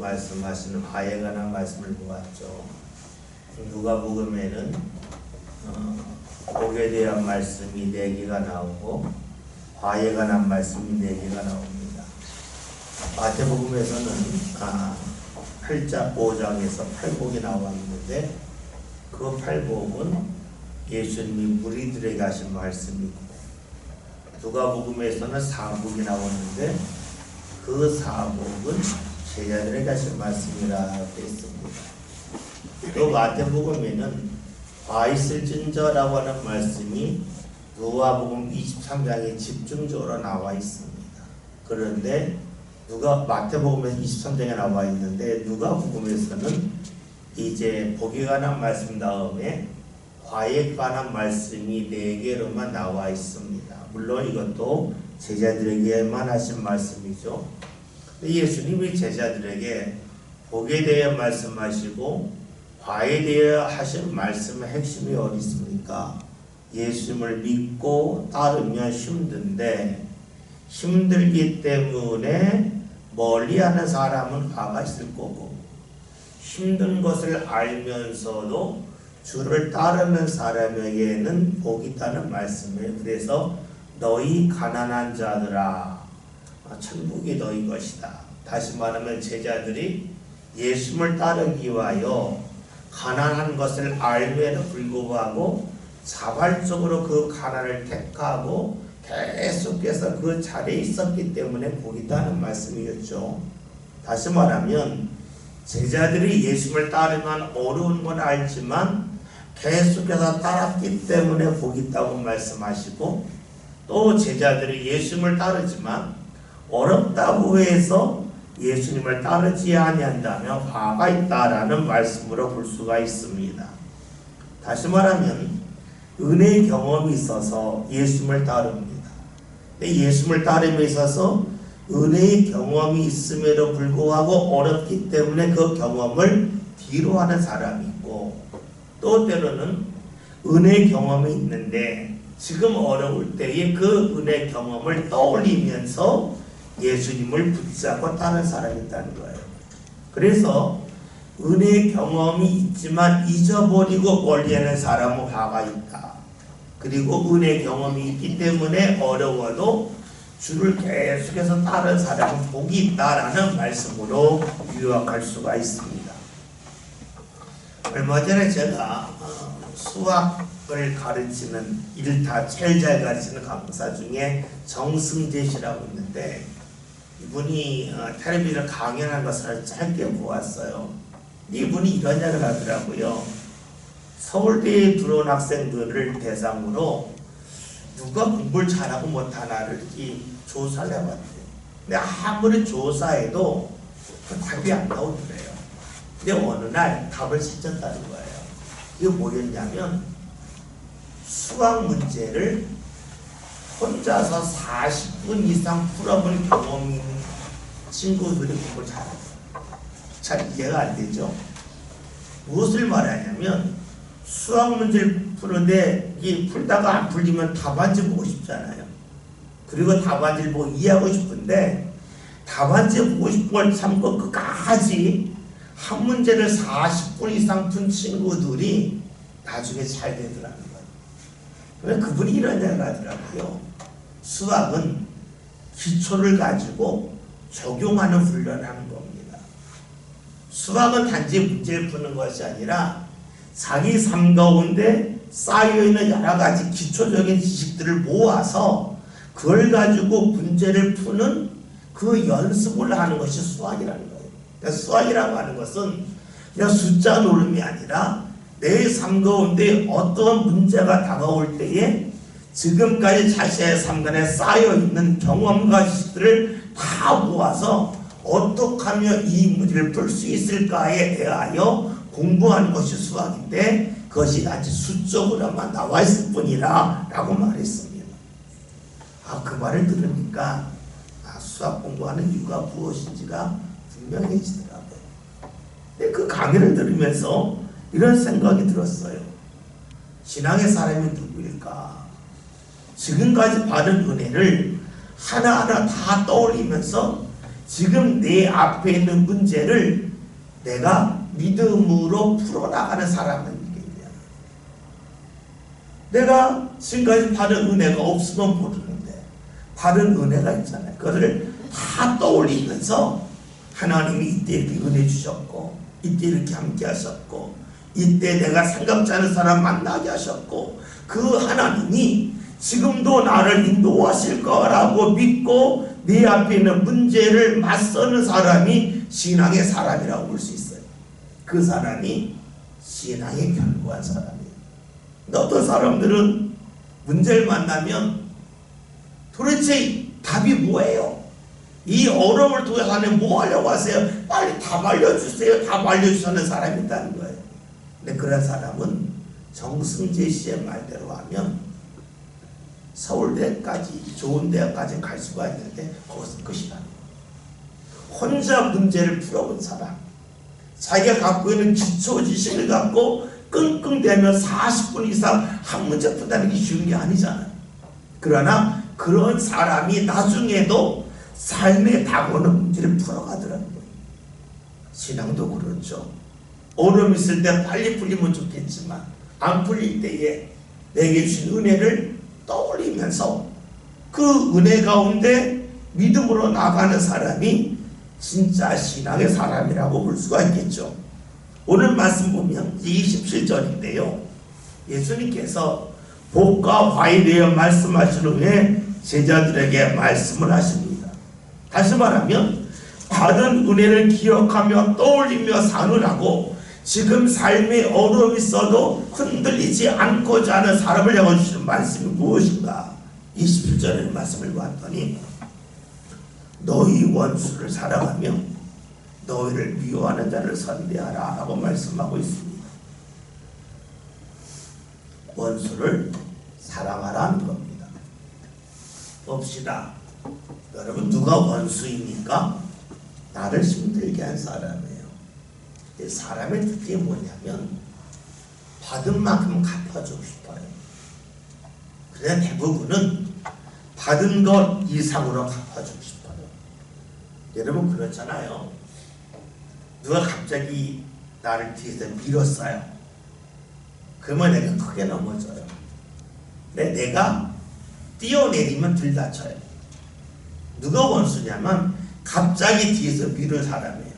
말씀하시는 화에 관한 말씀을 보았죠. 누가복음에는 복에 대한 말씀이 4개가 나오고 화에 관한 말씀이 4개가 나옵니다. 마태복음에서는 8장 5장에서 8복이 나왔는데 그 8복은 예수님이 무리들에게 하신 말씀이고, 누가복음에서는 4복이 나오는데 그 4복은 제자들에게 하신 말씀이라고 했습니다. 또 마태복음에는 화 있을진저라고 하는 말씀이 누가복음 23장에 집중적으로 나와 있습니다. 그런데 마태복음에서 23장에 나와 있는데 누가복음에서는 이제 복에 관한 말씀 다음에 화에 관한 말씀이 4개로만 나와 있습니다. 물론 이것도 제자들에게만 하신 말씀이죠. 예수님이 제자들에게 복에 대해 말씀하시고 화에 대해 하신 말씀의 핵심이 어디 있습니까? 예수님을 믿고 따르면 힘든데 힘들기 때문에 멀리하는 사람은 화가 있을 거고, 힘든 것을 알면서도 주를 따르는 사람에게는 복이 있다는 말씀이에요. 그래서 너희 가난한 자들아, 천국이 너희 것이다. 다시 말하면 제자들이 예수님을 따르기 위하여 가난한 것을 알면에도 불구하고 자발적으로 그 가난을 택하고 계속해서 그 자리에 있었기 때문에 복이 있다는 말씀이었죠. 다시 말하면 제자들이 예수님을 따르면 어려운 건 알지만 계속해서 따랐기 때문에 복이 있다고 말씀하시고, 또 제자들이 예수님을 따르지만 어렵다고 해서 예수님을 따르지 아니한다면 화가 있다라는 말씀으로 볼 수가 있습니다. 다시 말하면 은혜의 경험이 있어서 예수님을 따릅니다. 예수님을 따름에 있어서 은혜의 경험이 있음에도 불구하고 어렵기 때문에 그 경험을 뒤로 하는 사람이 있고, 또 때로는 은혜의 경험이 있는데 지금 어려울 때에 그 은혜 경험을 떠올리면서 예수님을 붙잡고 따르는 사람이 있다는 거예요. 그래서 은혜의 경험이 있지만 잊어버리고 멀리하는 사람은 화가 있다. 그리고 은혜의 경험이 있기 때문에 어려워도 주를 계속해서 따르는 사람은 복이 있다라는 말씀으로 요약할 수가 있습니다. 얼마 전에 제가 수학을 가르치는, 일을 다 제일 잘 가르치는 강사 중에 정승재 씨라고 있는데, 이분이 텔레비전 강연한 것을 짧게 보았어요. 이분이 이런 이야기를 하더라고요. 서울대에 들어온 학생들을 대상으로 누가 공부를 잘하고 못하나를 조사를 해봤대요. 근데 아무리 조사해도 답이 안 나오더래요. 근데 어느 날 답을 찾았다는 거예요. 이게 뭐였냐면 수학 문제를 혼자서 40분 이상 풀어본 경험이 있는 친구들이 공부를 잘해요. 잘 이해가 안 되죠? 무엇을 말하냐면 수학 문제를 푸는데 풀다가 안 풀리면 답안지 보고 싶잖아요. 그리고 답안지를 보고 이해하고 싶은데 답안지 보고 싶은 걸 참고 끝까지 한 문제를 40분 이상 푼 친구들이 나중에 잘 되더라는 거예요. 그래서 그분이 이런 얘기를 하더라고요. 수학은 기초를 가지고 적용하는 훈련을 하는 겁니다. 수학은 단지 문제를 푸는 것이 아니라 자기 삶 가운데 쌓여있는 여러가지 기초적인 지식들을 모아서 그걸 가지고 문제를 푸는 그 연습을 하는 것이 수학이라는 거예요. 그러니까 수학이라고 하는 것은 그냥 숫자 노름이 아니라 내 삶 가운데 어떤 문제가 다가올 때에 지금까지 자신의 삶 간에 쌓여있는 경험과 지식들을 다 모아서 어떻게 하면 이 문제를 풀 수 있을까에 대하여 공부하는 것이 수학인데 그것이 단지 수적으로만 나와 있을 뿐이라 라고 말했습니다. 그 말을 들으니까 수학 공부하는 이유가 무엇인지가 분명해지더라고요. 근데 그 강의를 들으면서 이런 생각이 들었어요. 신앙의 사람이 누구일까? 지금까지 받은 은혜를 하나하나 다 떠올리면서 지금 내 앞에 있는 문제를 내가 믿음으로 풀어나가는 사람은 이게 돼요. 내가 지금까지 받은 은혜가 없으면 모르는데 받은 은혜가 있잖아요. 그것을 다 떠올리면서 하나님이 이때 이렇게 은혜 주셨고, 이때 이렇게 함께 하셨고, 이때 내가 생각지 않은 사람 만나게 하셨고, 그 하나님이 지금도 나를 인도하실 거라고 믿고 내 앞에 있는 문제를 맞서는 사람이 신앙의 사람이라고 볼 수 있어요. 그 사람이 신앙의 견고한 사람이에요. 근데 어떤 사람들은 문제를 만나면 도대체 답이 뭐예요? 이 어려움을 통해서 하나님 뭐 하려고 하세요? 빨리 답 알려주세요. 답 알려주시는 사람이 있다는 거예요. 근데 그런 사람은 정승재 씨의 말대로 하면 서울대까지 좋은 대학까지 갈 수가 있는데 거기서 끝이다. 혼자 문제를 풀어본 사람, 자기가 갖고 있는 기초 지식을 갖고 끙끙대며 40분 이상 한 문제 푼다는 게 쉬운 게 아니잖아요. 그러나 그런 사람이 나중에도 삶에 다가오는 문제를 풀어가더라는 거예요. 신앙도 그렇죠. 어려움 있을 때 빨리 풀리면 좋겠지만 안 풀릴 때에 내게 주신 은혜를 떠올리면서 그 은혜 가운데 믿음으로 나가는 사람이 진짜 신앙의 사람이라고 볼 수가 있겠죠. 오늘 말씀 보면 27절인데요. 예수님께서 복과 화에 대해 말씀하신 후에 제자들에게 말씀을 하십니다. 다시 말하면 받은 은혜를 기억하며 떠올리며 사느라고 지금 삶에 어려움이 있어도 흔들리지 않고자 하는 사람을 향해 주시는 말씀이 무엇인가? 27절의 말씀을 봤더니 너희 원수를 사랑하며 너희를 미워하는 자를 선대하라 라고 말씀하고 있습니다. 원수를 사랑하라는 겁니다. 봅시다. 여러분, 누가 원수입니까? 나를 힘들게 한 사람이에요. 사람의 특징이 뭐냐면 받은 만큼 갚아주고 싶어요. 그래서 대부분은 받은 것 이상으로 갚아주고 싶어요. 여러분 그렇잖아요. 누가 갑자기 나를 뒤에서 밀었어요. 그러면 내가 크게 넘어져요. 근데 내가 뛰어내리면 들 다쳐요. 누가 원수냐면 갑자기 뒤에서 밀은 사람이에요.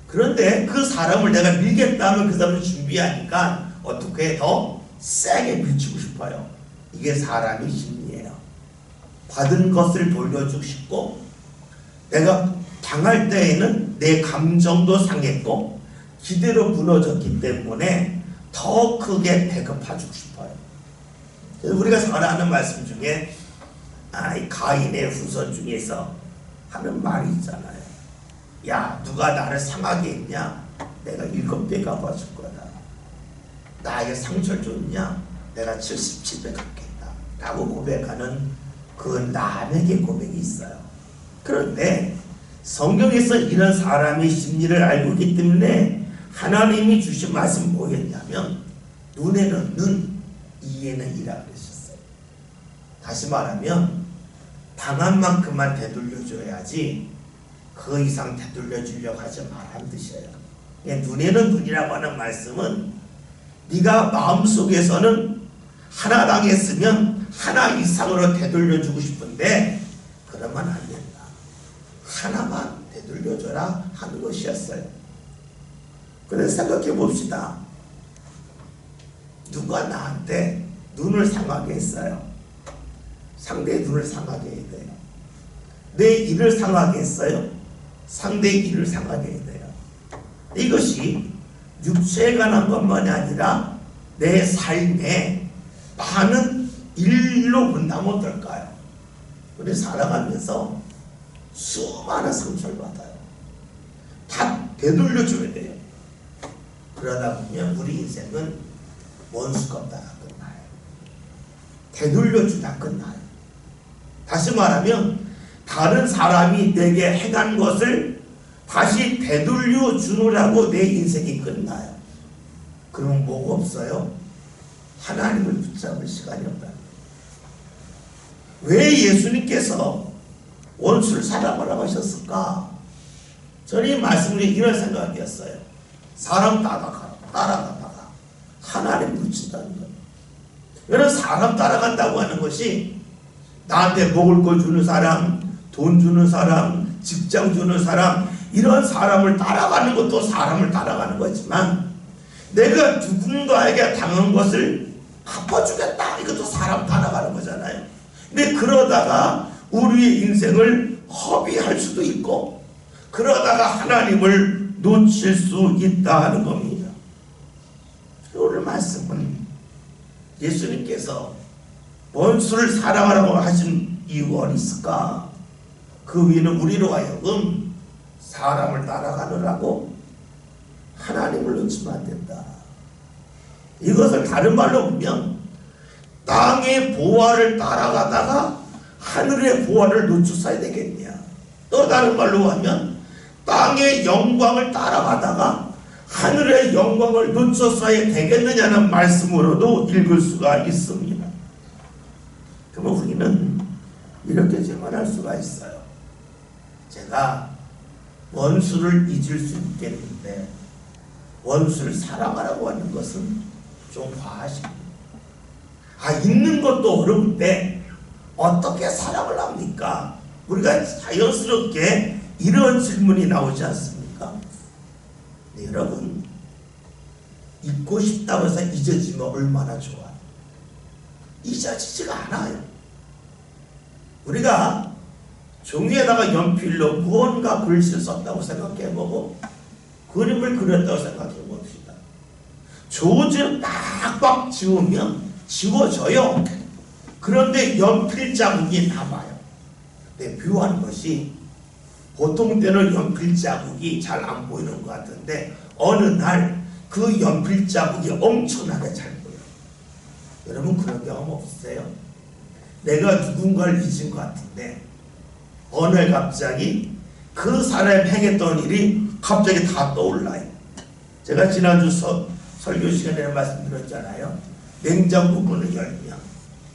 그런데 그 사람을 내가 밀겠다면 그 사람을 준비하니까 어떻게 더 세게 밀치고 싶어요. 이게 사람의 심리예요. 받은 것을 돌려주고 싶고, 내가 당할 때에는 내 감정도 상했고 기대로 무너졌기 때문에 더 크게 배급해주고 싶어요. 그래서 우리가 잘 아는 말씀 중에 이 가인의 후손 중에서 하는 말이 있잖아요. 야, 누가 나를 상하게 했냐? 내가 7배 갚아줄 거다. 나에게 상처를 줬냐? 내가 77배 갚겠다 라고 고백하는 그 남에게 고백이 있어요. 그런데 성경에서 이런 사람의 심리를 알고 있기 때문에 하나님이 주신 말씀 뭐였냐면 눈에는 눈, 이에는 이라 그러셨어요. 다시 말하면 당한 만큼만 되돌려줘야지 그 이상 되돌려주려고 하지 말라는 뜻이에요. 눈에는 눈이라고 하는 말씀은 네가 마음속에서는 하나 당했으면 하나 이상으로 되돌려주고 싶은데 그러면 안 된다. 하나만 되돌려줘라 하는 것이었어요. 그래서 생각해 봅시다. 누가 나한테 눈을 상하게 했어요. 상대의 눈을 상하게 해야 돼요. 내 일을 상하게 했어요. 상대의 일을 상하게 해야 돼요. 이것이 육체에 관한 것만이 아니라 내 삶에 많은 일로 본다면 어떨까요? 우리 살아가면서 수많은 상처를 받아요. 다 되돌려줘야 돼요. 그러다 보면 우리 인생은 원수 갚다가 끝나요. 되돌려주다 끝나요. 다시 말하면 다른 사람이 내게 행한 것을 다시 되돌려 주느라고 내 인생이 끝나요. 그러면 뭐가 없어요? 하나님을 붙잡을 시간이 없다. 왜 예수님께서 원수를 사랑하라고 하셨을까? 저는 이 말씀을 이런 생각이었어요. 사람 따라가다가 하나님 놓친다는 거예요. 여러분, 사람 따라간다고 하는 것이 나한테 먹을 거 주는 사람, 돈 주는 사람, 직장 주는 사람, 이런 사람을 따라가는 것도 사람을 따라가는 거지만, 내가 누군가에게 당한 것을 갚아주겠다, 이것도 사람 따라가는 거잖아요. 근데 그러다가 우리의 인생을 허비할 수도 있고, 그러다가 하나님을 놓칠 수 있다 하는 겁니다. 오늘 말씀은 예수님께서 원수를 사랑하라고 하신 이유가 어디 있을까? 그 위는 우리로 하여금 사람을 따라가느라고 하나님을 놓치면 안 된다. 이것을 다른 말로 보면 땅의 보화를 따라가다가 하늘의 보화를 놓쳤어야 되겠냐. 또 다른 말로 하면 땅의 영광을 따라가다가 하늘의 영광을 놓쳤어야 되겠느냐는 말씀으로도 읽을 수가 있습니다. 그러면 우리는 이렇게 질문할 수가 있어요. 제가 원수를 잊을 수 있겠는데 원수를 사랑하라고 하는 것은 좀 과하십니다. 잊는 것도 어려운데 어떻게 사랑을 합니까? 우리가 자연스럽게 이런 질문이 나오지 않습니까? 네, 여러분, 잊고 싶다고 해서 잊어지면 얼마나 좋아요. 잊어지지가 않아요. 우리가 종이에다가 연필로 무언가 글씨를 썼다고 생각해보고 그림을 그렸다고 생각해봅시다. 조지를 빡빡 지우면 지워져요. 그런데 연필 자국이 남아요. 네, 비유하는 것이 보통 때는 연필 자국이 잘 안 보이는 것 같은데 어느 날 그 연필 자국이 엄청나게 잘 보여요. 여러분, 그런 경험 없으세요? 내가 누군가를 잊은 것 같은데 어느 날 갑자기 그 사람이 행했던 일이 갑자기 다 떠올라요. 제가 지난주 설교 시간에 말씀드렸잖아요. 냉장고 문을 열면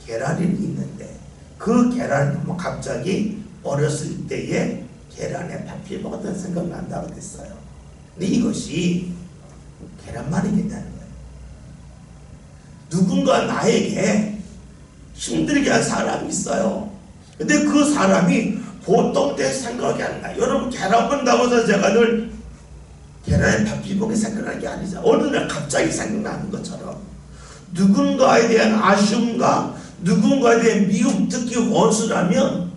계란이 있는데 그 계란을 보면 갑자기 어렸을 때의 계란에 밥 비벼 먹었던 생각이 난다고 그랬어요. 근데 이것이 계란말이겠다는 거예요. 누군가 나에게 힘들게 한 사람이 있어요. 근데 그 사람이 보통 때 생각이 안 나요. 여러분, 계란 본다고 해서 제가 늘 계란에 밥 비벼 먹게 생각하는 게 아니죠. 어느 날 갑자기 생각나는 것처럼 누군가에 대한 아쉬움과 누군가에 대한 미움, 특히 원수라면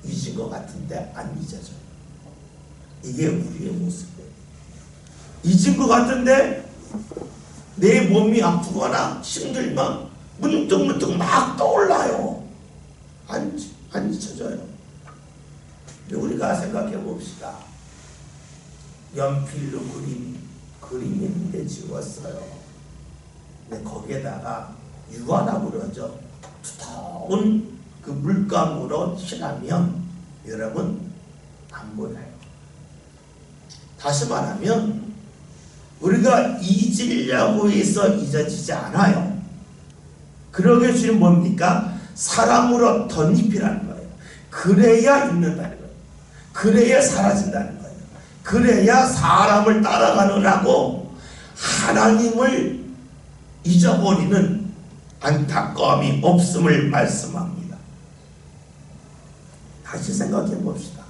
잊은 것 같은데 안 잊어져요. 이게 우리의 모습이에요. 잊은 것 같은데 내 몸이 아프거나 힘들면 문득문득 막 떠올라요. 안 잊혀져요. 우리가 생각해 봅시다. 연필로 그림이 있는데 지웠어요. 근데 거기에다가 유화라고 그러죠. 두터운 그 물감으로 칠하면 여러분 안 보여요. 다시 말하면 우리가 잊으려고 해서 잊어지지 않아요. 그러게 주님 뭡니까? 사랑으로 덧입히라는 거예요. 그래야 잊는다는 거예요. 그래야 사라진다는 거예요. 그래야 사람을 따라가느라고 하나님을 잊어버리는 안타까움이 없음을 말씀합니다. 다시 생각해 봅시다.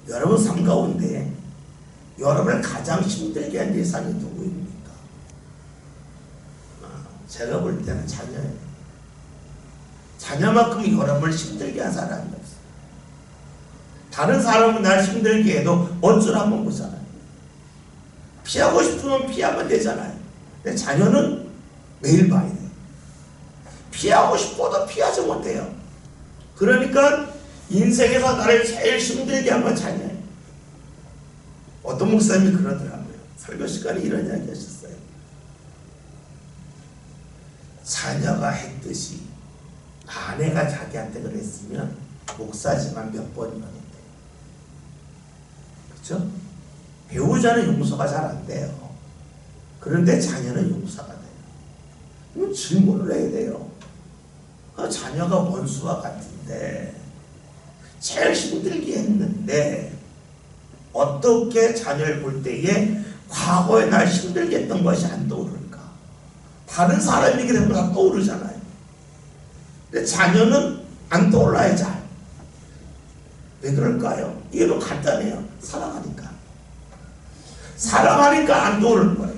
여러분 삶 가운데 여러분을 가장 힘들게 한 대상이 누구입니까? 제가 볼 때는 자녀예요. 자녀만큼 여러분을 힘들게 한 사람이 없어요. 다른 사람은 날 힘들게 해도 어쩔 한번 보잖아요. 피하고 싶으면 피하면 되잖아요. 근데 자녀는 매일 봐야 돼요. 피하고 싶어도 피하지 못해요. 그러니까 인생에서 나를 제일 힘들게 한 건 자녀예요. 어떤 목사님이 그러더라고요. 설교 시간에 이런 이야기 하셨어요. 자녀가 했듯이 아내가 자기한테 그랬으면 목사지만 몇 번이나 했대요. 그렇죠? 배우자는 용서가 잘 안 돼요. 그런데 자녀는 용서가 돼요. 그럼 질문을 해야 돼요. 자녀가 원수와 같은데 제일 힘들게 했는데 어떻게 자녀를 볼 때에 과거에 날 힘들게 했던 것이 안 떠오를까? 다른 사람이 그래도 다 떠오르잖아요. 근데 자녀는 안 떠올라요, 잘. 왜 그럴까요? 이유는 간단해요. 사랑하니까. 사랑하니까 안 떠오르는 거예요.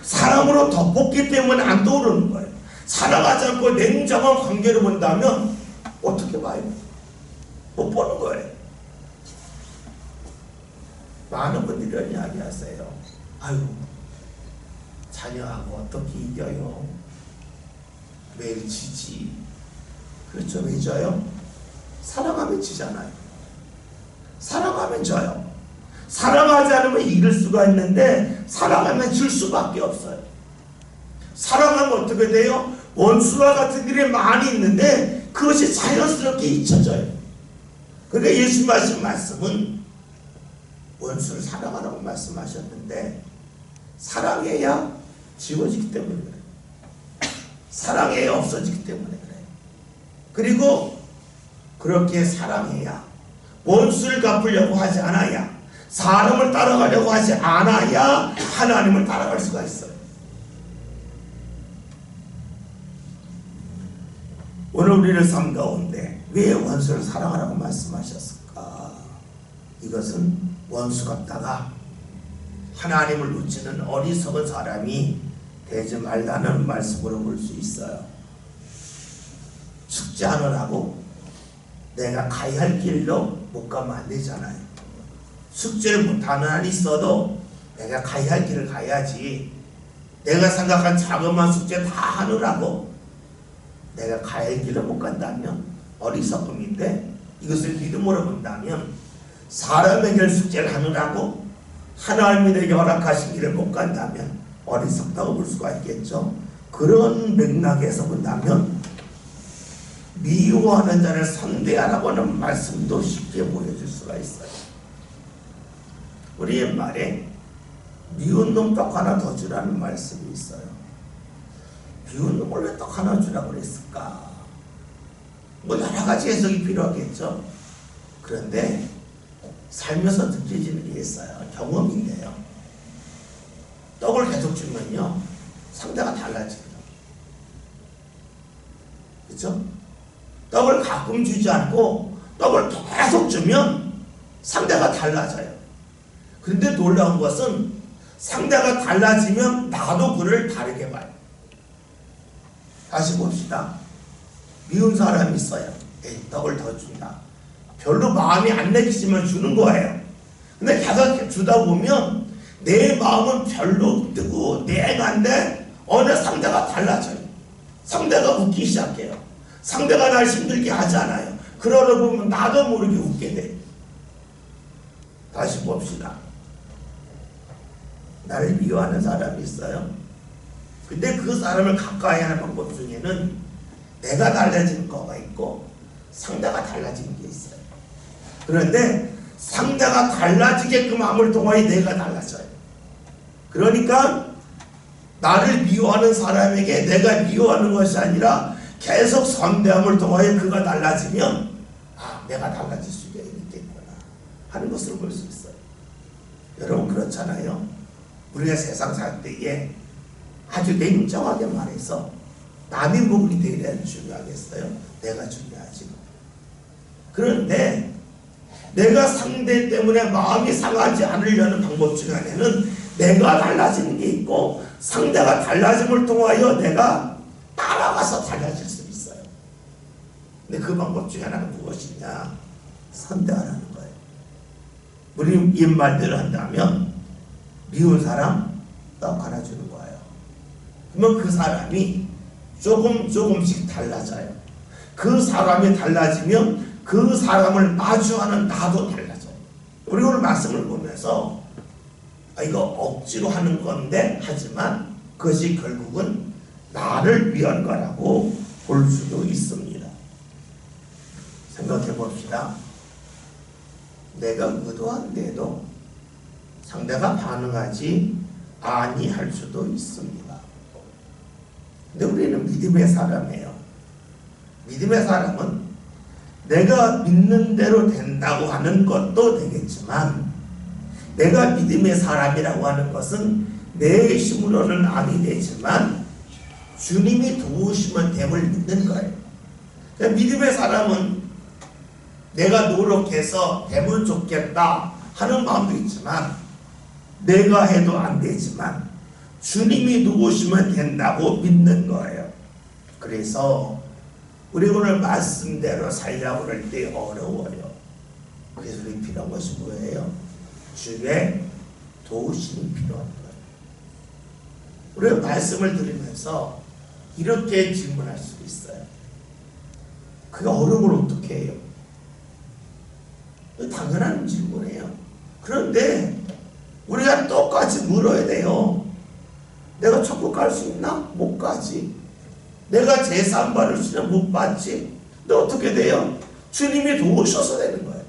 사랑으로 덮었기 때문에 안 떠오르는 거예요. 사랑하지 않고 냉정한 관계를 본다면 어떻게 봐요? 못 보는 거예요. 많은 분들이 이런 이야기 하세요. 아유, 자녀하고 어떻게 이겨요? 매일 지지. 그렇죠, 왜 져요? 사랑하면 지잖아요. 사랑하면 져요. 사랑하지 않으면 이길 수가 있는데 사랑하면 질 수밖에 없어요. 사랑하면 어떻게 돼요? 원수와 같은 일이 많이 있는데 그것이 자연스럽게 잊혀져요. 그러니까 예수님 하신 말씀은 원수를 사랑하라고 말씀하셨는데 사랑해야 지워지기 때문에 그래요. 사랑해야 없어지기 때문에 그래요. 그리고 그렇게 사랑해야 원수를 갚으려고 하지 않아야 사람을 따라가려고 하지 않아야 하나님을 따라갈 수가 있어요. 오늘 우리를 삶 가운데 왜 원수를 사랑하라고 말씀하셨을까? 이것은 원수 같다가 하나님을 놓치는 어리석은 사람이 되지 말라는 말씀으로 볼 수 있어요. 숙제하느라고 내가 가야 할 길로 못 가면 안 되잖아요. 숙제를 못하는 한이 있어도 내가 가야 할 길을 가야지. 내가 생각한 자그마한 숙제 다 하느라고 내가 가야 할 길을 못 간다면 어리석음인데, 이것을 믿음으로 본다면 사람에게 숙제를 하느라고 하나님이 내게 허락하신 길을 못 간다면 어리석다고 볼 수가 있겠죠. 그런 맥락에서 본다면 미워하는 자를 선대하라고 하는 말씀도 쉽게 보여줄 수가 있어요. 우리 옛말에 미운 놈 떡 하나 더 주라는 말씀이 있어요. 미운 놈을 왜 떡 하나 주라고 그랬을까? 뭐 여러 가지 해석이 필요하겠죠. 그런데 살면서 느껴지는 게 있어요. 경험인데요. 떡을 계속 주면요, 상대가 달라집니다. 그렇죠? 떡을 가끔 주지 않고 떡을 계속 주면 상대가 달라져요. 그런데 놀라운 것은 상대가 달라지면 나도 그를 다르게 봐요. 다시 봅시다. 미운 사람이 있어요. 떡을 더 준다. 별로 마음이 안 내키지만 주는 거예요. 근데 계속 주다 보면 내 마음은 별로 뜨고 냉한데 어느 상대가 달라져요. 상대가 웃기 시작해요. 상대가 날 힘들게 하지 않아요. 그러다 보면 나도 모르게 웃게 돼요. 다시 봅시다. 나를 미워하는 사람이 있어요. 근데 그 사람을 가까이 하는 방법 중에는 내가 달라지는 거가 있고 상대가 달라지는 게 있어요. 그런데 상대가 달라지게끔 함을 통하여 내가 달라져요. 그러니까 나를 미워하는 사람에게 내가 미워하는 것이 아니라 계속 선대함을 통하여 그가 달라지면 내가 달라질 수가 있겠구나 하는 것을 볼 수 있어요. 여러분 그렇잖아요. 우리가 세상 살 때에 아주 냉정하게 말해서 남이 먹으니 되게 중요하겠어요? 내가 중요하지. 그런데 내가 상대 때문에 마음이 상하지 않으려는 방법 중 하나는 내가 달라지는 게 있고 상대가 달라짐을 통하여 내가 따라가서 달라질 수 있어요. 근데 그 방법 중 하나는 무엇이냐? 선대하라는 거예요. 우리 옛말대로 한다면 미운 사람 떡 하나 주는 거예요. 그러면 그 사람이 조금씩 달라져요. 그 사람이 달라지면 그 사람을 마주하는 나도 달라져요. 우리 오늘 말씀을 보면서 이거 억지로 하는 건데 하지만 그것이 결국은 나를 위한 거라고 볼 수도 있습니다. 생각해 봅시다. 내가 의도한데도 상대가 반응하지 아니할 수도 있습니다. 근데 우리는 믿음의 사람이에요. 믿음의 사람은 내가 믿는 대로 된다고 하는 것도 되겠지만 내가 믿음의 사람이라고 하는 것은 내 힘으로는 아니 되지만 주님이 도우시면 됨을 믿는 거예요. 그러니까 믿음의 사람은 내가 노력해서 되면 좋겠다 하는 마음도 있지만 내가 해도 안 되지만 주님이 도우시면 된다고 믿는 거예요. 그래서 우리 오늘 말씀대로 살려고 할 때 어려워요. 그래서 우리 필요한 것이 뭐예요? 주의 도우심이 필요한 거예요. 우리가 말씀을 들으면서 이렇게 질문할 수 있어요. 그게 어려움을 어떻게 해요? 당연한 질문이에요. 그런데 우리가 똑같이 물어야 돼요. 내가 천국 갈 수 있나? 못 가지. 내가 제사 받을 수 있나? 못 받지. 근데 어떻게 돼요? 주님이 도우셔서 되는 거예요.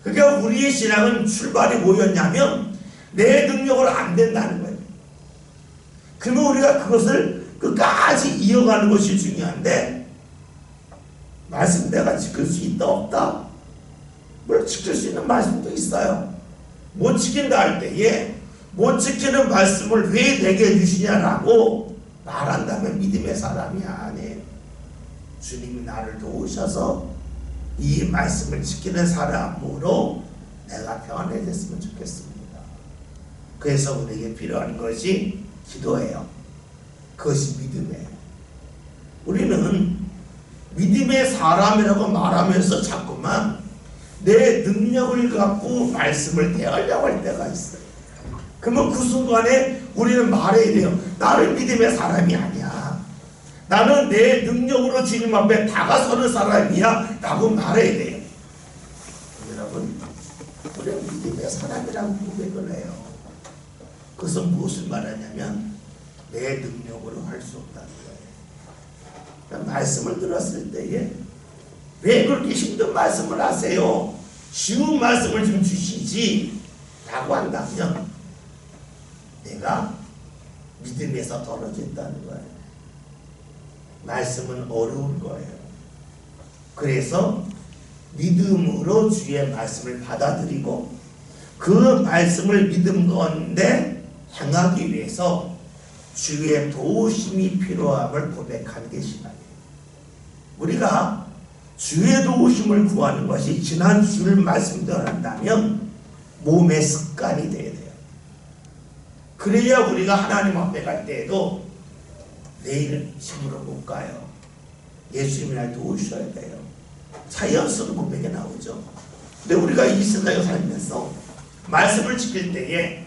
그러니까 우리의 신앙은 출발이 뭐였냐면 내 능력으로 안 된다는 거예요. 그러면 우리가 그것을 끝까지 이어가는 것이 중요한데 말씀 내가 지킬 수 있다 없다? 물론 지킬 수 있는 말씀도 있어요. 못 지킨다 할 때에 못 지키는 말씀을 왜 내게 해주시냐라고 말한다면 믿음의 사람이 아니에요. 주님이 나를 도우셔서 이 말씀을 지키는 사람으로 내가 변해졌으면 좋겠습니다. 그래서 우리에게 필요한 것이 기도예요. 그것이 믿음이에요. 우리는 믿음의 사람이라고 말하면서 자꾸만 내 능력을 갖고 말씀을 대하려고 할 때가 있어요. 그러면 그 순간에 우리는 말해야 돼요. 나는 믿음의 사람이 아니야. 나는 내 능력으로 주님 앞에 다가서는 사람이야 라고 말해야 돼요. 여러분, 우리는 믿음의 사람이라고 고백을 해요. 그것은 무엇을 말하냐면 내 능력으로 할 수 없다는 거예요. 말씀을 들었을 때에 왜 그렇게 힘든 말씀을 하세요? 쉬운 말씀을 좀 주시지 라고 한다면 내가 믿음에서 떨어진다는 거예요. 말씀은 어려운 거예요. 그래서 믿음으로 주의 말씀을 받아들이고 그 말씀을 믿음 가운데 행하기 위해서 주의 도우심이 필요함을 고백하는 게 신앙이에요. 우리가 주의 도우심을 구하는 것이 지난 주일 말씀대로 한다면 몸의 습관이 되어야 돼요. 그래야 우리가 하나님 앞에 갈 때에도 내일 힘으로 못 가요. 예수님이 날 도우셔야 돼요. 자연스러운 고백이 나오죠. 근데 우리가 이 세상에 살면서 말씀을 지킬 때에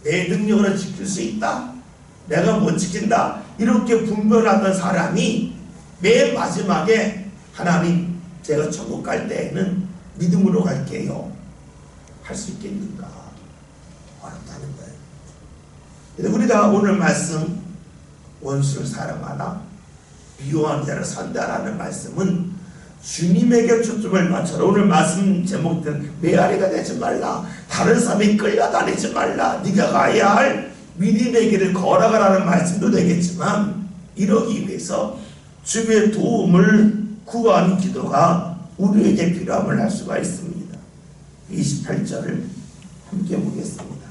내 능력으로 지킬 수 있다, 내가 못 지킨다, 이렇게 분별하던 사람이 맨 마지막에 하나님 제가 천국 갈 때에는 믿음으로 갈게요 할 수 있겠는가? 어렵다는 거예요. 그래서 우리가 오늘 말씀 원수를 사랑하라 미워하는 자를 선대하라는 말씀은 주님에게 초점을 맞춰라. 오늘 말씀 제목은 메아리가 되지 말라, 다른 사람이 끌려다니지 말라, 네가 가야 할 믿음의 길을 걸어가라는 말씀도 되겠지만 이러기 위해서 주의 도움을 구하는 기도가 우리에게 필요함을 알 수가 있습니다. 28절을 함께 보겠습니다.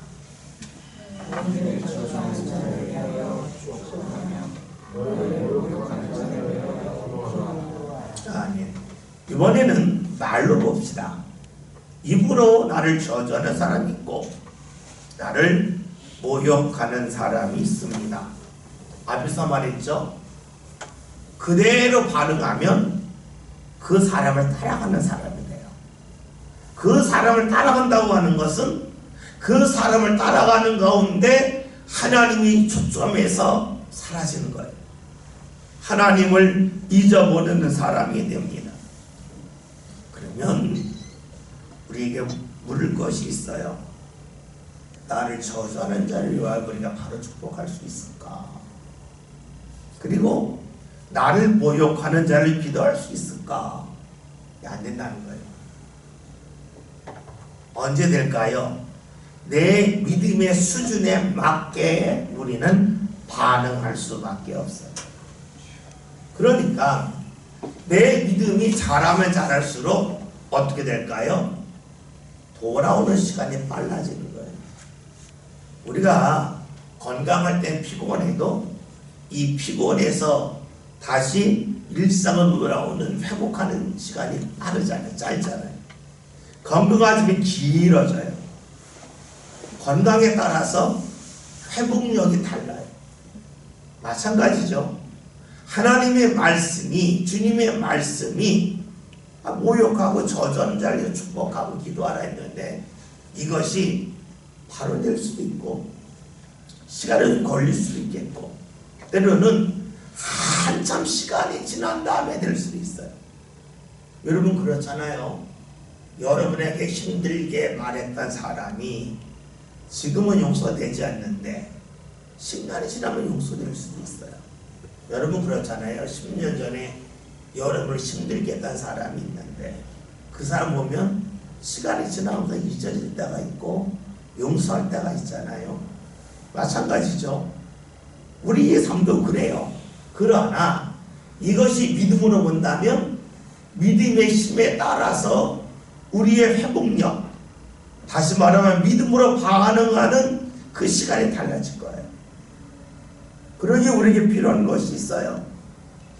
아니, 이번에는 말로 봅시다. 입으로 나를 저주하는 사람이 있고 나를 모욕하는 사람이 있습니다. 앞에서 말했죠. 그대로 반응하면 그 사람을 따라가는 사람이 돼요. 그 사람을 따라간다고 하는 것은 그 사람을 따라가는 가운데 하나님이 초점에서 사라지는 거예요. 하나님을 잊어버리는 사람이 됩니다. 그러면 우리에게 물을 것이 있어요. 나를 저주하는 자를 위하여 우리가 바로 축복할 수 있을까? 그리고 나를 모욕하는 자를 기도할 수 있을까? 안 된다는 거예요. 언제 될까요? 내 믿음의 수준에 맞게 우리는 반응할 수밖에 없어요. 그러니까 내 믿음이 자라면 자랄수록 어떻게 될까요? 돌아오는 시간이 빨라지는 거예요. 우리가 건강할 땐 피곤해도 이 피곤해서 다시 일상으로 돌아오는 회복하는 시간이 빠르잖아요. 짧잖아요. 건강해지면 길어져요. 건강에 따라서 회복력이 달라요. 마찬가지죠. 하나님의 말씀이, 주님의 말씀이 모욕하고 저전자를 축복하고 기도하라 했는데 이것이 바로 될 수도 있고 시간이 걸릴 수도 있겠고 때로는 한참 시간이 지난 다음에 될 수도 있어요. 여러분 그렇잖아요. 여러분에게 힘들게 말했던 사람이 지금은 용서되지 않는데 시간이 지나면 용서될 수도 있어요. 여러분 그렇잖아요. 10년 전에 여러분을 힘들게 했던 사람이 있는데 그 사람 보면 시간이 지나면서 잊어질 때가 있고 용서할 때가 있잖아요. 마찬가지죠. 우리의 삶도 그래요. 그러나 이것이 믿음으로 본다면 믿음의 힘에 따라서 우리의 회복력, 다시 말하면 믿음으로 반응하는 그 시간이 달라질 거예요. 그러기에 우리에게 필요한 것이 있어요.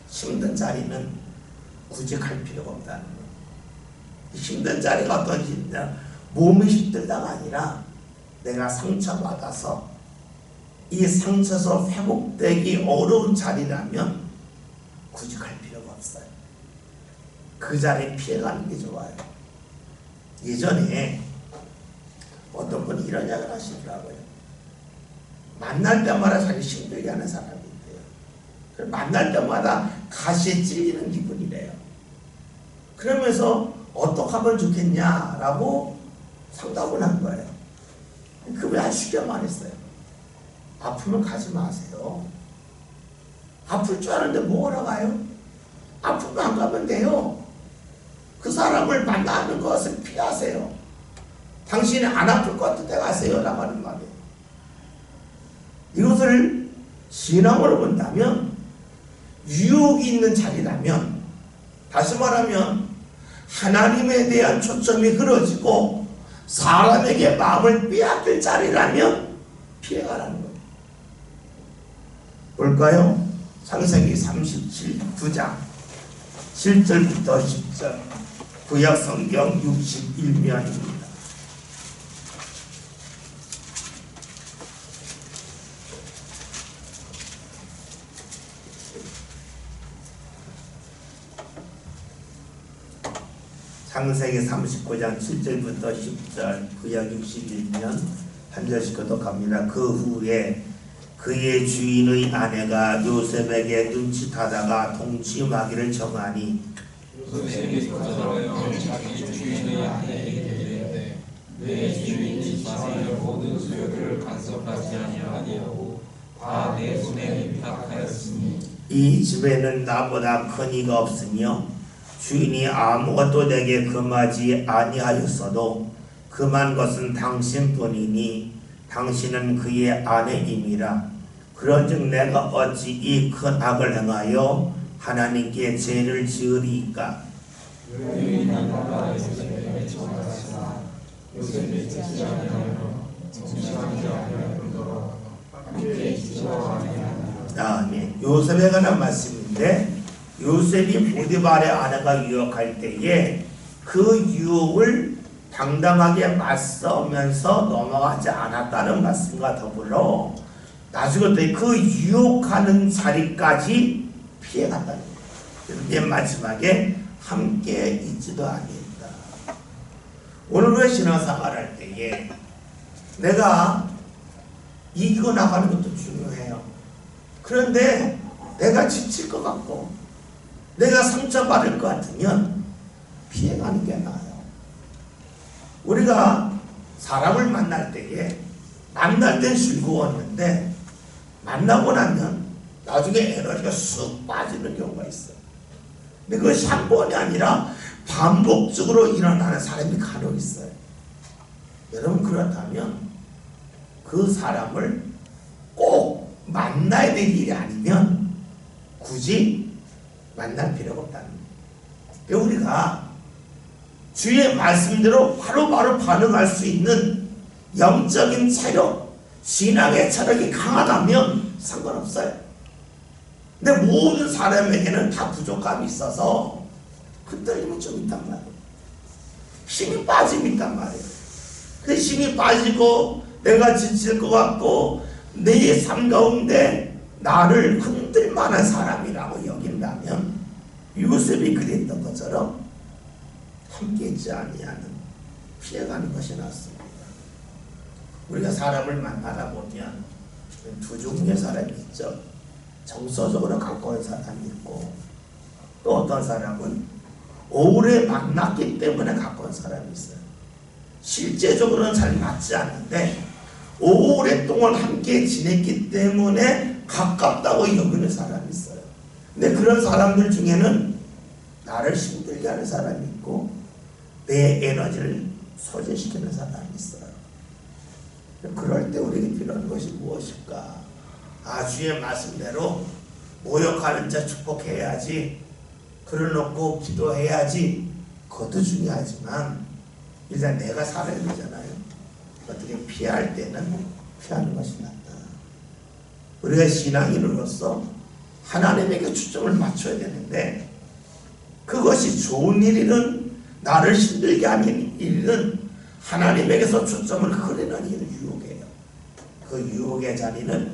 힘든 자리는 굳이 갈 필요가 없다는 거예요. 힘든 자리가 어떤지 몸이 힘들다가 아니라 내가 상처받아서 이 상처에서 회복되기 어려운 자리라면 굳이 갈 필요가 없어요. 그 자리에 피해가는 게 좋아요. 예전에 어떤 분이 이런 이야기를 하시더라고요. 만날 때마다 자기 힘들게 하는 사람이 있대요. 만날 때마다 가시에 찔리는 기분이래요. 그러면서 어떻게 하면 좋겠냐라고 상담을 한 거예요. 그분이 아주 쉽게 말했어요. 아프면 가지 마세요. 아플 줄 아는데 뭐하러 가요? 아프면 안 가면 돼요. 그 사람을 만나는 것을 피하세요. 당신이 안 아플 것 같을 때 가세요. 라고 하는 말이에요. 이것을 신앙으로 본다면 유혹이 있는 자리라면 다시 말하면 하나님에 대한 초점이 흐려지고 사람에게 마음을 빼앗길 자리라면 피해가라는 거예요. 볼까요? 창세기 39장 7절부터 10절 구약 성경 61면입니다. 창세기 39장 7절부터 10절 구약 61면 한 절씩 거듭합니다. 그 후에 그의 주인의 아내가 요셉에게 눈짓하다가 동침하기를 정하니 요셉이 거절하여 자기 주인의 아내에게 이르되 내 주인이 자신의 모든 소유를 간섭하지 아니하고 다 내 손에 위탁하였으니 이 집에는 나보다 큰 이가 없으며 주인이 아무것도 내게 금하지 아니하였어도 금한 것은 당신뿐이니 당신은 그의 아내임이라. 그런즉 내가 어찌 이 큰 악을 행하여 하나님께 죄를 지으리이까. 여인이 나가 요셉에게 전하였으나 요셉이 듣지 아니하여 동침하지 아니하였더라 함께 기뻐하지 아니하였더라. 네. 요셉에 관한 말씀인데 요셉이 보디발의 아내가 유혹할 때에 그 유혹을 당당하게 맞서면서 넘어가지 않았다는 말씀과 더불어 나중에 그 유혹하는 자리까지 피해갔다는 거예요. 맨 마지막에 함께 있지도 아니했다. 오늘 우리가 신앙생활 할 때에 내가 이기고 나가는 것도 중요해요. 그런데 내가 지칠 것 같고 내가 상처받을 것 같으면 피해가는 게 나아요. 우리가 사람을 만날 때에 만날 땐 즐거웠는데 만나고 나면 나중에 에너지가 쑥 빠지는 경우가 있어요. 근데 그것이 한 번이 아니라 반복적으로 일어나는 사람이 간혹 있어요. 여러분 그렇다면 그 사람을 꼭 만나야 될 일이 아니면 굳이 만날 필요가 없다는 거예요. 우리가 주의 말씀대로 바로바로 반응할 수 있는 영적인 체력, 신앙의 체력이 강하다면 상관없어요. 근데 모든 사람에게는 다 부족함이 있어서 흔들림이 좀 있단 말이에요. 힘이 빠짐이 있단 말이에요. 그 힘이 빠지고 내가 지칠 것 같고 내 삶 가운데 나를 흔들 만한 사람이라고 여긴다면 요셉이 그랬던 것처럼 함께 있지 아니하는 피해가는 것이 낫습니다. 우리가 사람을 만나다 보면 두 종류의 사람이 있죠. 정서적으로 가까운 사람이 있고 또 어떤 사람은 오래 만났기 때문에 가까운 사람이 있어요. 실제적으로는 잘 맞지 않는데 오랫동안 함께 지냈기 때문에 가깝다고 여기는 사람이 있어요. 근데 그런 사람들 중에는 나를 힘들게 하는 사람이 있고 내 에너지를 소진시키는 사람이 있어요. 그럴 때 우리에게 필요한 것이 무엇일까? 주의 말씀대로 모욕하는 자 축복해야지, 그러놓고 기도해야지. 그것도 중요하지만 일단 내가 살아야 되잖아요. 어떻게 피할 때는 피하는 것이 낫다. 우리가 신앙인으로서 하나님에게 초점을 맞춰야 되는데 그것이 좋은 일이든 나를 힘들게 하는 일이든 하나님에게서 초점을 흐리는 일은 유혹이에요. 그 유혹의 자리는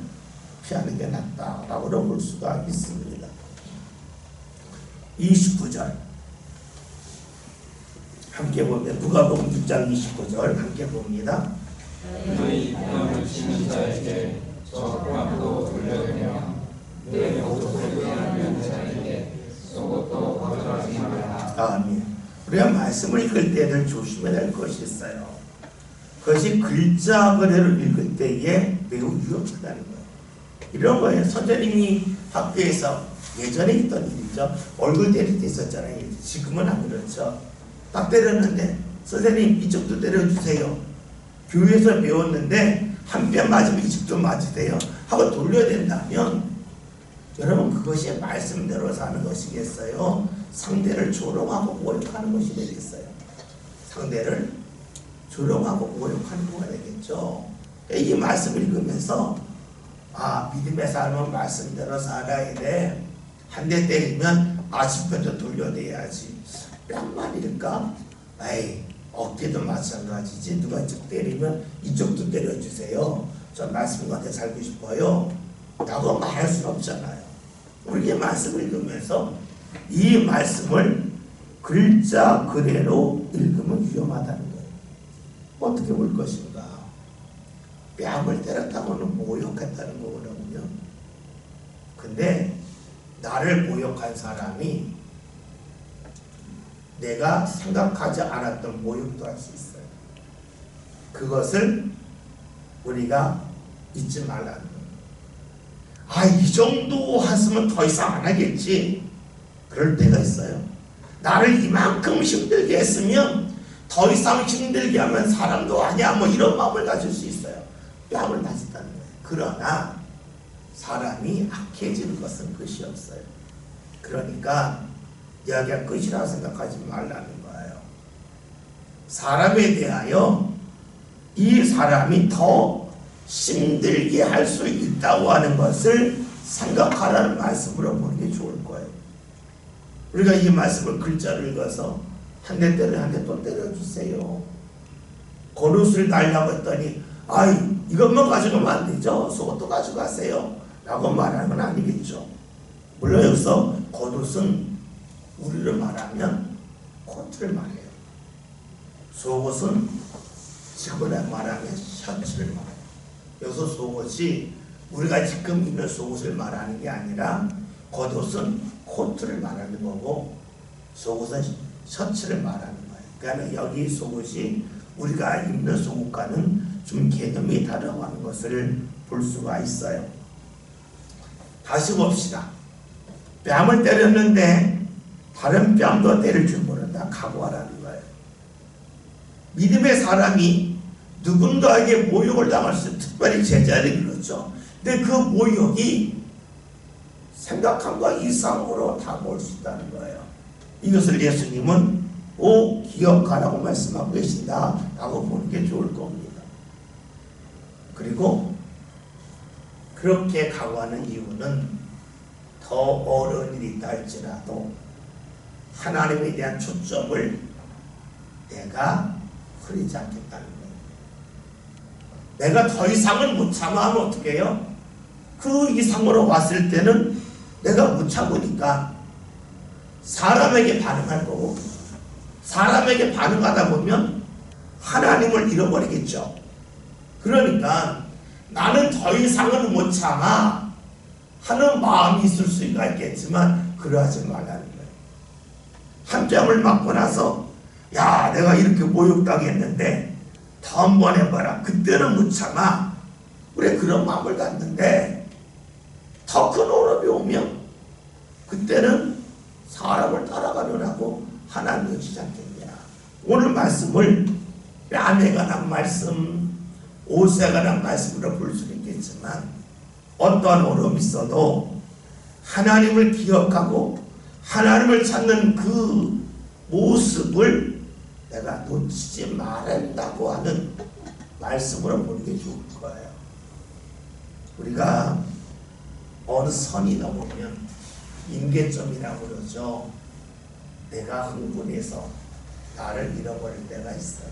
피하는 게 낫다라고 볼 수가 있습니다. 29절 함께 보면 누가복음 6장 29절 함께 봅니다. 너희 명을 치는 자에게 적함도 돌려내며 내 목소리를 들으면 자에게 속옷도 거절하지 말라. 아멘. 우리가 말씀을 읽을 때는 조심해야 될 것이 있어요. 그것이 글자 그대로 읽을 때에 매우 위험하다는 거예요. 이런 거예요. 선생님이 학교에서 예전에 있던 일이죠. 얼굴 때릴 때 있었잖아요. 지금은 안 그렇죠. 딱 때렸는데 선생님 이쪽도 때려주세요. 교회에서 배웠는데 한 뺨 맞으면 이쪽도 맞으세요 하고 돌려야 된다면 여러분 그것이 말씀대로 사는 것이겠어요? 상대를 조롱하고 모욕하는 것이 되겠어요? 상대를 조롱하고 모욕하는 거가 되겠죠. 이 말씀을 읽으면서 믿음의 삶은 말씀대로 살아야 돼. 한 대 때리면 40편도 돌려내야지. 뺨만일까? 어깨도 마찬가지지. 누가 이쪽 때리면 이쪽도 때려주세요. 저 말씀 가운데 살고 싶어요 라고 말할 수는 없잖아요. 우리의 말씀을 읽으면서 이 말씀을 글자 그대로 읽으면 위험하다는 거예요. 어떻게 볼 것인가? 뺨을 때렸다고는 모욕했다는 거거든요. 근데 나를 모욕한 사람이 내가 생각하지 않았던 모욕도 할 수 있어요. 그것을 우리가 잊지 말라는 거예요. 이 정도 했으면 더 이상 안 하겠지. 그럴 때가 있어요. 나를 이만큼 힘들게 했으면 더 이상 힘들게 하면 사람도 아니야. 이런 마음을 가질 수 있어요. 뺨을 맞았다는 거예요. 그러나 사람이 악해지는 것은 끝이 없어요. 그러니까 이야기가 끝이라고 생각하지 말라는 거예요. 사람에 대하여 이 사람이 더 힘들게 할 수 있다고 하는 것을 생각하라는 말씀으로 보는 게 좋을 거예요. 우리가 이 말씀을 글자를 읽어서 한 대 때려 한 대 또 때려주세요. 겉옷을 달라고 했더니 이것만 가져가면 안 되죠. 속옷도 가져가세요 라고 말하는 건 아니겠죠. 물론 여기서 겉옷은 우리를 말하면 코트를 말해요. 속옷은 지금으로 말하면 셔츠를 말해요. 여기서 속옷이 우리가 지금 입는 속옷을 말하는 게 아니라 겉옷은 코트를 말하는 거고 속옷은 셔츠를 말하는 거예요. 그러니까 여기 속옷이 우리가 입는 속옷과는 좀 개념이 다르다고 하는 것을 볼 수가 있어요. 다시 봅시다. 뺨을 때렸는데 다른 뺨도 때릴 줄 모른다. 각오하라는 거예요. 믿음의 사람이 누군가에게 모욕을 당할 수, 특별히 제자들이 그렇죠. 근데 그 모욕이 생각한 것 이상으로 다 모을 수 있다는 거예요. 이것을 예수님은 오 기억하라고 말씀하고 계신다라고 보는 게 좋을 겁니다. 그리고 그렇게 각오하는 이유는 더 어려운 일이 있다 할지라도 하나님에 대한 초점을 내가 흐리지 않겠다는 거예요. 내가 더 이상은 못 참아하면 어떻게 해요? 그 이상으로 왔을 때는 내가 못 참으니까 사람에게 반응할 거고, 사람에게 반응하다 보면 하나님을 잃어버리겠죠. 그러니까 나는 더 이상은 못 참아 하는 마음이 있을 수가 있겠지만 그러하지 말라는 거예요. 한 뺨을 맞고 나서 야 내가 이렇게 모욕당했는데 더 한 번 해봐라. 그때는 못 참아. 우리 그런 마음을 갖는데 더 큰 오름이 오면 그때는 사람을 따라가려고 하나님 여기지 않겠냐. 오늘 말씀을 뺨에 관한 말씀, 옷에 관한 말씀으로 볼 수는 있겠지만 어떠한 어려움이 있어도 하나님을 기억하고 하나님을 찾는 그 모습을 내가 놓치지 말한다고 하는 말씀으로 보는 게 좋을 거예요. 우리가 어느 선이 넘으면 임계점이라고 그러죠. 내가 흥분해서 나를 잃어버릴 때가 있어요.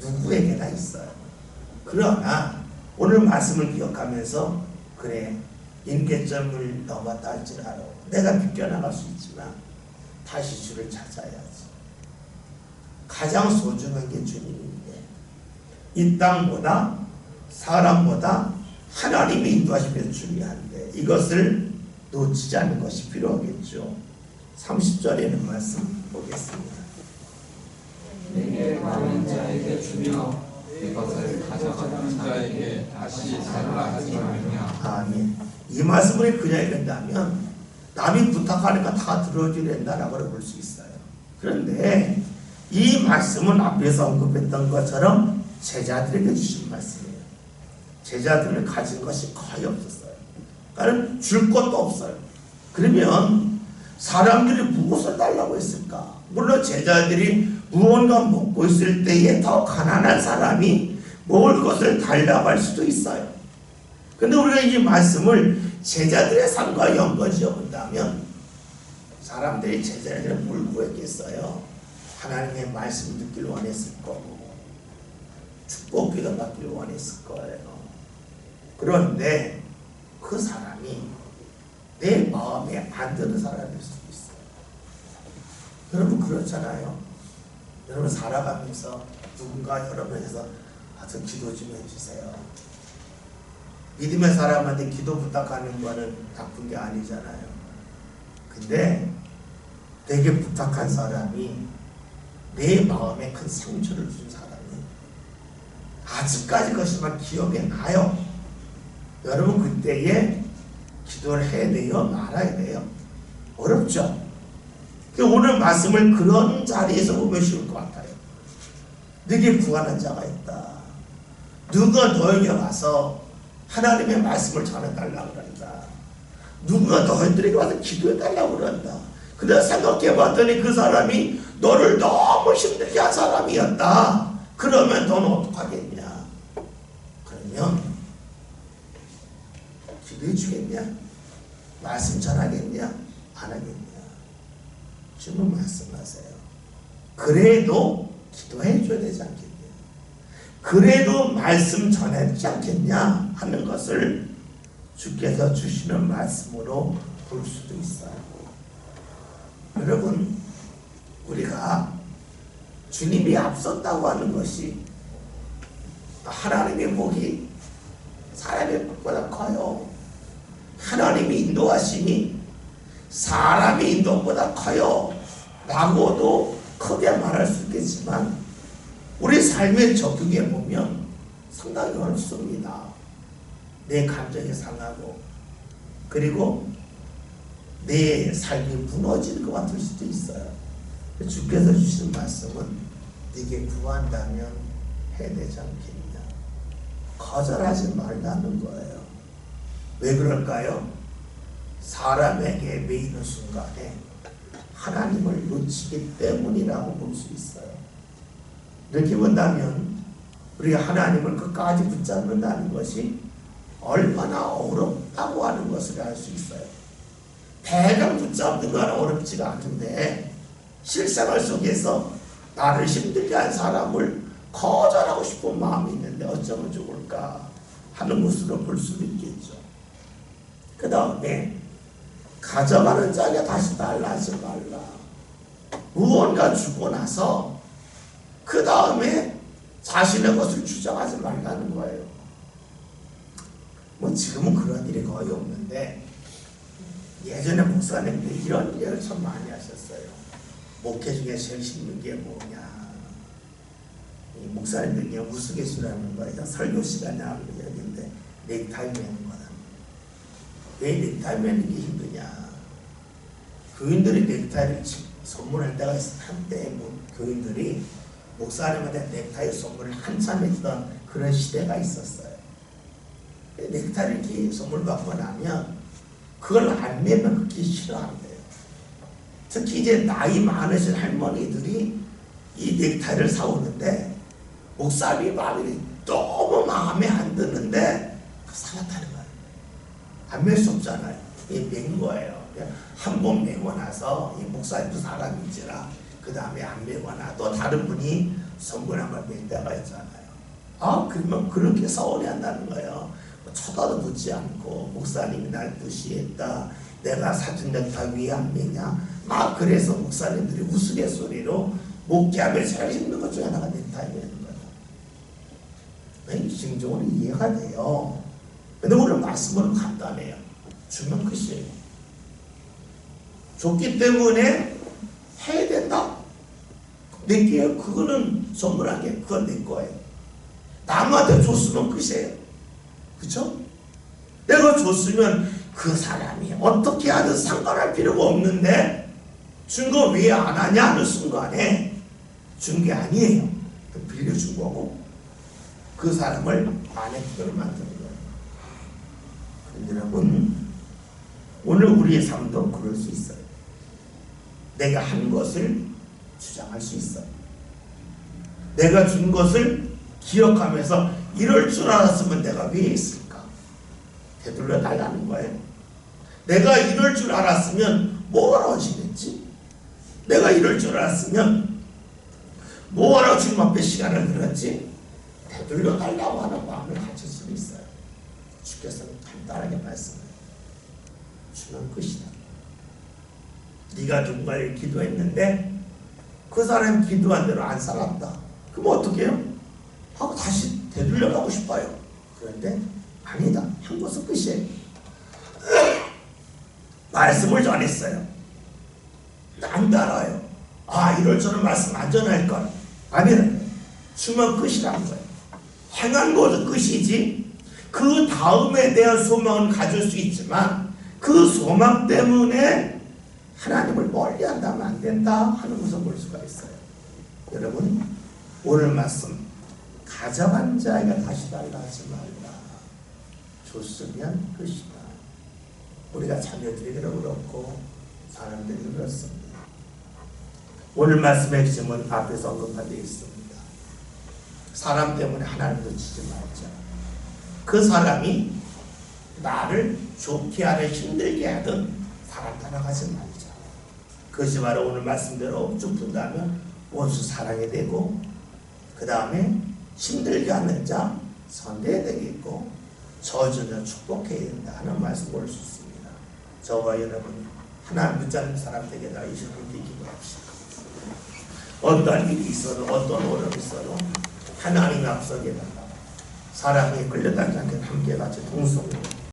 누구에게나 있어요. 그러나 오늘 말씀을 기억하면서 그래 임계점을 넘었다 할지라도 내가 비껴나갈 수 있지만 다시 주를 찾아야지. 가장 소중한 게 주님인데 이 땅보다 사람보다 하나님이 인도하시는 게 중요한데 이것을 놓치지 않는 것이 필요하겠죠. 30절에는 말씀 보겠습니다. 내게 많은 자에게 주며 이것을 가져가는 자에게 다시 달라 하지 말며. 아멘. 이 말씀을 그냥 읽는다면 남이 부탁하니까 다 들어줘야 된다라고 볼 수 있어요. 그런데 이 말씀은 앞에서 언급했던 것처럼 제자들에게 주신 말씀이에요. 제자들을 가진 것이 거의 없었어요. 그러니까 줄 것도 없어요. 그러면 사람들이 무엇을 달라고 했을까? 물론 제자들이 무언가 먹고 있을 때에 더 가난한 사람이 먹을 것을 달라고 할 수도 있어요. 근데 우리가 이 말씀을 제자들의 삶과 연관지어 본다면 사람들이 제자들에게 뭘 구했겠어요? 하나님의 말씀 듣길 원했을 거고 축복기도 받길 원했을 거예요. 그런데 그 사람이 내 마음에 안 드는 사람일 수도 있어요. 여러분 그렇잖아요. 여러분 살아가면서 누군가 여러분에서 저 기도 좀 해주세요. 믿음의 사람한테 기도 부탁하는 거는 나쁜 게 아니잖아요. 근데 내게 부탁한 사람이 내 마음에 큰 상처를 준 사람이 아직까지 것이만 기억에 나요. 여러분 그때에 기도를 해야 돼요? 말아야 돼요? 어렵죠? 오늘 말씀을 그런 자리에서 보면 쉬울 것 같아요. 네게 구하는 자가 있다. 누가 너에게 와서 하나님의 말씀을 전해달라고 그런다. 누가 너희들에게 와서 기도해달라고 그런다. 그래서 생각해봤더니 그 사람이 너를 너무 힘들게 한 사람이었다. 그러면 너는 어떡하겠냐? 그러면 기도해 주겠냐? 말씀 전하겠냐? 안 하겠냐? 주님 말씀하세요. 그래도 기도해 줘야 되지 않겠냐? 그래도 말씀 전하지 않겠냐? 하는 것을 주께서 주시는 말씀으로 볼 수도 있어요. 여러분 우리가 주님이 앞섰다고 하는 것이 하나님의 복이 사람의 복보다 커요. 하나님의 인도하심이 사람의 인도보다 커요 라고도 크게 말할 수 있겠지만 우리 삶에 적용해 보면 상당히 어렵습니다. 내 감정이 상하고 그리고 내 삶이 무너지는 것 같을 수도 있어요. 주께서 주신 말씀은 네게 구한다면 해내지 않겠냐? 거절하지 말라는 거예요. 왜 그럴까요? 사람에게 매이는 순간에 하나님을 놓치기 때문이라고 볼 수 있어요. 이렇게 본다면 우리가 하나님을 끝까지 붙잡는다는 것이 얼마나 어렵다고 하는 것을 알 수 있어요. 대강 붙잡는 건 어렵지가 않은데 실생활 속에서 나를 힘들게 한 사람을 거절하고 싶은 마음이 있는데 어쩌면 좋을까 하는 것으로 볼 수도 있겠죠. 그 다음에 가져가는 자에게 다시 달라 하지 말라. 무언가 주고 나서 그 다음에 자신의 것을 주장하지 말라는 거예요. 뭐 지금은 그런 일이 거의 없는데 예전에 목사님들이 이런 일을 참 많이 하셨어요. 목회 중에 제일 힘든 게 뭐냐, 이 목사님들이 우스갯소리하는 거예요. 설교 시간에 하는 얘기인데 넥타이 매는 거다. 왜 넥타이 매는 게 힘드냐? 교인들이 넥타이를 선물할 때가 있어. 한때 교인들이 목사님한테 넥타이 선물을 한참 해주던 그런 시대가 있었어요. 넥타이를 이렇게 선물 받고 나면 그걸 안 매면 그렇게 싫어한대요. 특히 이제 나이 많으신 할머니들이 이 넥타이를 사오는데 목사님이 마음이 너무 마음에 안 드는데 사왔다는 거예요. 안 맬 수 없잖아요. 이게 맨 거예요. 한 번 매고 나서 이 목사님도 사람인지라 그 다음에 안 매거나 또 다른 분이 선물 걸 맨 때가 있잖아요. 그러면 그렇게 서운해 한다는 거예요. 쳐다도 보지 않고 목사님이 날 무시했다. 내가 사준 넥타이 왜 안 매냐. 막 그래서 목사님들이 우스갯소리로 목회하면 제일 힘든 것 중에 하나가 넥타이 매는 거예요. 심정으로 이해가 돼요. 근데 오늘 말씀은 간단해요. 주면 끝이에요. 줬기 때문에 해야 된다. 내게 그거는 선물하게 그건 내 거예요. 남한테 줬으면 끝이에요. 그쵸? 내가 줬으면 그 사람이 어떻게 하든 상관할 필요가 없는데 준 거 왜 안 하냐 하는 순간에 준 게 아니에요. 빌려준 거고 그 사람을 만회를 만드는 거예요. 여러분, 오늘 우리의 삶도 그럴 수 있어요. 내가 한 것을 주장할 수 있어요. 내가 준 것을 기억하면서 이럴 줄 알았으면 내가 왜 했을까? 되돌려 달라는 거예요. 내가 이럴 줄 알았으면 뭐하러 지냈지? 내가 이럴 줄 알았으면 뭐하러 주님 앞에 시간을 들었지? 되돌려 달라고 하는 마음을 가질 수 있어요. 주께서는 간단하게 말씀해요. 주는 끝이다. 네가 누군가를 기도했는데 그 사람이 기도한 대로 안 살았다. 그럼 어떻게 해요? 하고 다시 되돌려가고 싶어요. 그런데 아니다. 한 것은 끝이에요. 말씀을 전했어요. 안 따라요. 이럴 줄은 말씀 안 전할걸. 아니에요. 주면 끝이라는 거예요. 행한 것은 끝이지 그 다음에 대한 소망은 가질 수 있지만 그 소망 때문에 하나님을 멀리한다면 안 된다 하는 것을 볼 수가 있어요. 여러분, 오늘 말씀 가져간 자에게 다시 달라 하지 말라. 줬으면 끝이다. 우리가 자녀들이 그렇고 사람들이 그렇습니다. 오늘 말씀의 핵심은 앞에서 언급한 데 있습니다. 사람 때문에 하나님을 치지 말자. 그 사람이 나를 좋게 하든 힘들게 하든 사람 따라가지 말자. 그것이 바로 오늘 말씀대로 쭉 푼다면 원수 사랑해야 되고 그 다음에 힘들게 하는 자 선대해야 되겠고 저주는 축복해야 된다 하는 말씀 볼 수 있습니다. 저와 여러분 하나님 붙잡는 사람 되게 다 이시를 기도합시다. 어떠한 일이 있어도 어떤 어려움이 있어도 하나님 앞서게 된다. 사랑에 끌려다니지 않게 함께 같이 동성으로